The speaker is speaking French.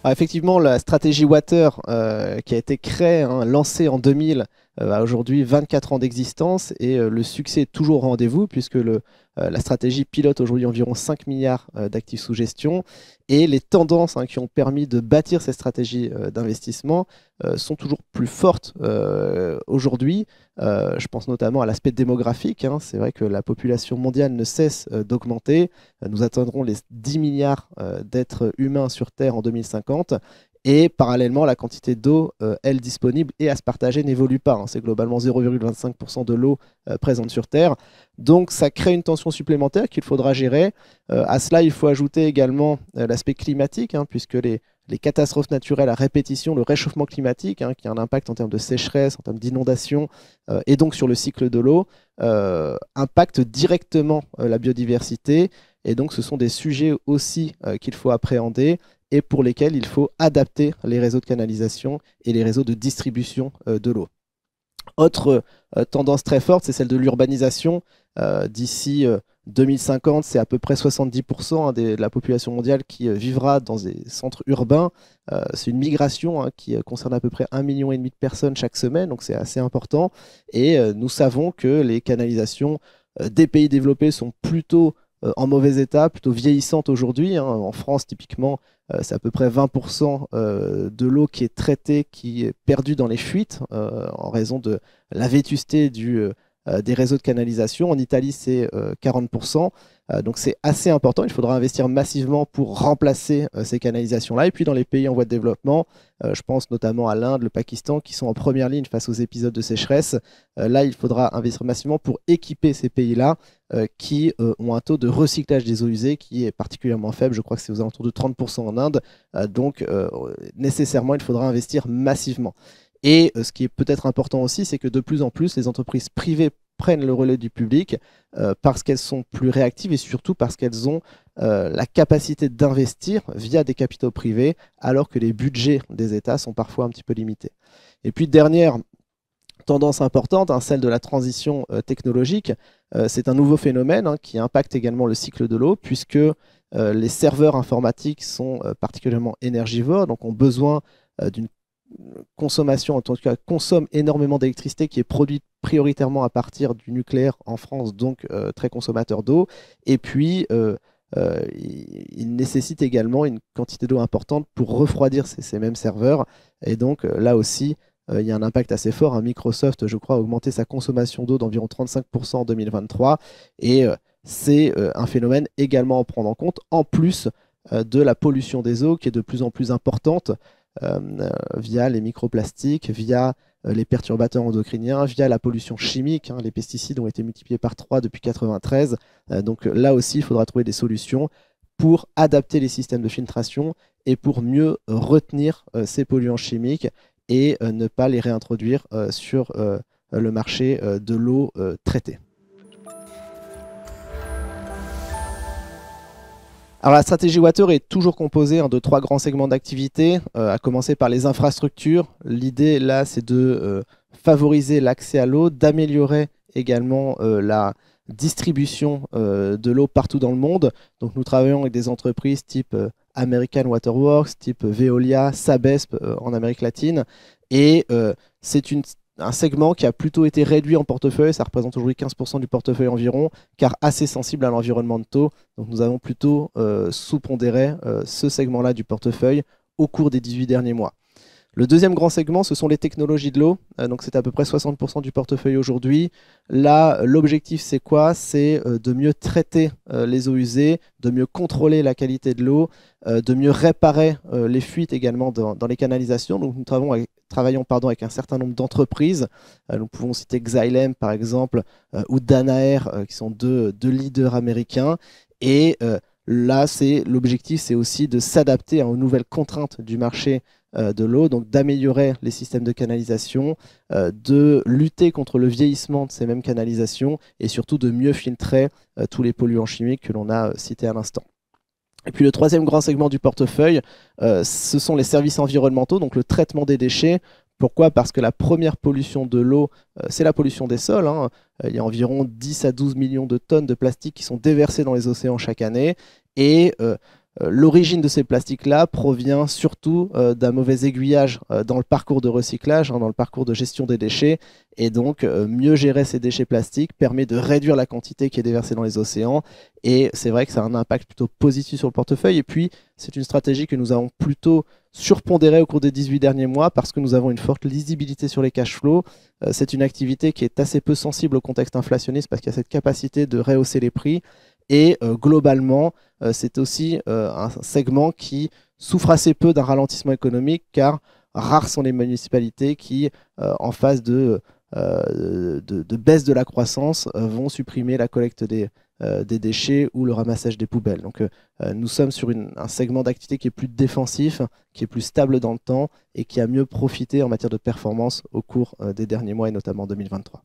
Alors effectivement, la stratégie Water qui a été créée, hein, lancée en 2000, a aujourd'hui 24 ans d'existence et le succès est toujours au rendez-vous puisque la stratégie pilote aujourd'hui environ 5 milliards d'actifs sous gestion et les tendances, hein, qui ont permis de bâtir ces stratégies d'investissement sont toujours plus fortes aujourd'hui. Je pense notamment à l'aspect démographique, hein. C'est vrai que la population mondiale ne cesse d'augmenter. Nous atteindrons les 10 milliards d'êtres humains sur Terre en 2050. Et parallèlement, la quantité d'eau, elle, disponible et à se partager n'évolue pas, hein. C'est globalement 0,25% de l'eau présente sur Terre. Donc ça crée une tension supplémentaire qu'il faudra gérer. À cela, il faut ajouter également l'aspect climatique, hein, puisque les catastrophes naturelles à répétition, le réchauffement climatique, hein, qui a un impact en termes de sécheresse, en termes d'inondation, et donc sur le cycle de l'eau, impactent directement la biodiversité. Et donc ce sont des sujets aussi qu'il faut appréhender et pour lesquels il faut adapter les réseaux de canalisation et les réseaux de distribution de l'eau. Autre tendance très forte, c'est celle de l'urbanisation. D'ici 2050, c'est à peu près 70%, hein, de la population mondiale qui vivra dans des centres urbains. C'est une migration, hein, qui concerne à peu près 1,5 million de personnes chaque semaine, donc c'est assez important. Et nous savons que les canalisations des pays développés sont plutôt en mauvais état, plutôt vieillissantes aujourd'hui, hein. En France, typiquement, c'est à peu près 20% de l'eau qui est traitée, qui est perdue dans les fuites en raison de la vétusté des réseaux de canalisation. En Italie, c'est 40%. Donc c'est assez important. Il faudra investir massivement pour remplacer ces canalisations-là. Et puis dans les pays en voie de développement, je pense notamment à l'Inde, le Pakistan, qui sont en première ligne face aux épisodes de sécheresse. Là, il faudra investir massivement pour équiper ces pays-là qui ont un taux de recyclage des eaux usées qui est particulièrement faible. Je crois que c'est aux alentours de 30% en Inde. Donc nécessairement, il faudra investir massivement. Et ce qui est peut-être important aussi, c'est que de plus en plus, les entreprises privées prennent le relais du public parce qu'elles sont plus réactives et surtout parce qu'elles ont la capacité d'investir via des capitaux privés alors que les budgets des États sont parfois un petit peu limités. Et puis dernière tendance importante, hein, celle de la transition technologique, c'est un nouveau phénomène, hein, qui impacte également le cycle de l'eau puisque les serveurs informatiques sont particulièrement énergivores, donc ont besoin d'une consommation, en tout cas consomme énormément d'électricité qui est produite prioritairement à partir du nucléaire en France, donc très consommateur d'eau. Et puis, il nécessite également une quantité d'eau importante pour refroidir ces mêmes serveurs. Et donc là aussi, il y a un impact assez fort, hein. Microsoft, je crois, a augmenté sa consommation d'eau d'environ 35% en 2023. Et c'est un phénomène également à prendre en compte, en plus de la pollution des eaux qui est de plus en plus importante. Via les microplastiques, via les perturbateurs endocriniens, via la pollution chimique, hein. Les pesticides ont été multipliés par 3 depuis 1993. Donc là aussi, il faudra trouver des solutions pour adapter les systèmes de filtration et pour mieux retenir ces polluants chimiques et ne pas les réintroduire sur le marché de l'eau traitée. Alors la stratégie Water est toujours composée, hein, de 3 grands segments d'activité, à commencer par les infrastructures. L'idée là, c'est de favoriser l'accès à l'eau, d'améliorer également la distribution de l'eau partout dans le monde. Donc nous travaillons avec des entreprises type American Water Works, type Veolia, Sabesp en Amérique latine. Et c'est un segment qui a plutôt été réduit en portefeuille, ça représente aujourd'hui 15% du portefeuille environ, car assez sensible à l'environnement de taux. Donc nous avons plutôt sous-pondéré ce segment-là du portefeuille au cours des 18 derniers mois. Le deuxième grand segment, ce sont les technologies de l'eau. Donc c'est à peu près 60% du portefeuille aujourd'hui. Là, l'objectif, c'est quoi? C'est de mieux traiter les eaux usées, de mieux contrôler la qualité de l'eau, de mieux réparer les fuites également dans les canalisations. Donc nous travaillons avec un certain nombre d'entreprises. Nous pouvons citer Xylem par exemple, ou Danaher, qui sont deux leaders américains. Et là, l'objectif, c'est aussi de s'adapter aux nouvelles contraintes du marché de l'eau, donc d'améliorer les systèmes de canalisation, de lutter contre le vieillissement de ces mêmes canalisations et surtout de mieux filtrer tous les polluants chimiques que l'on a cités à l'instant. Et puis le troisième grand segment du portefeuille, ce sont les services environnementaux, donc le traitement des déchets. Pourquoi? Parce que la première pollution de l'eau, c'est la pollution des sols, hein. Il y a environ 10 à 12 millions de tonnes de plastique qui sont déversées dans les océans chaque année. Et l'origine de ces plastiques-là provient surtout d'un mauvais aiguillage dans le parcours de recyclage, hein, dans le parcours de gestion des déchets. Et donc, mieux gérer ces déchets plastiques permet de réduire la quantité qui est déversée dans les océans. Et c'est vrai que ça a un impact plutôt positif sur le portefeuille. Et puis, c'est une stratégie que nous avons plutôt surpondérée au cours des 18 derniers mois parce que nous avons une forte lisibilité sur les cash flows. C'est une activité qui est assez peu sensible au contexte inflationniste parce qu'il y a cette capacité de rehausser les prix. Et globalement, c'est aussi un segment qui souffre assez peu d'un ralentissement économique car rares sont les municipalités qui, en phase de baisse de la croissance, vont supprimer la collecte des déchets ou le ramassage des poubelles. Donc nous sommes sur un segment d'activité qui est plus défensif, qui est plus stable dans le temps et qui a mieux profité en matière de performance au cours des derniers mois et notamment 2023.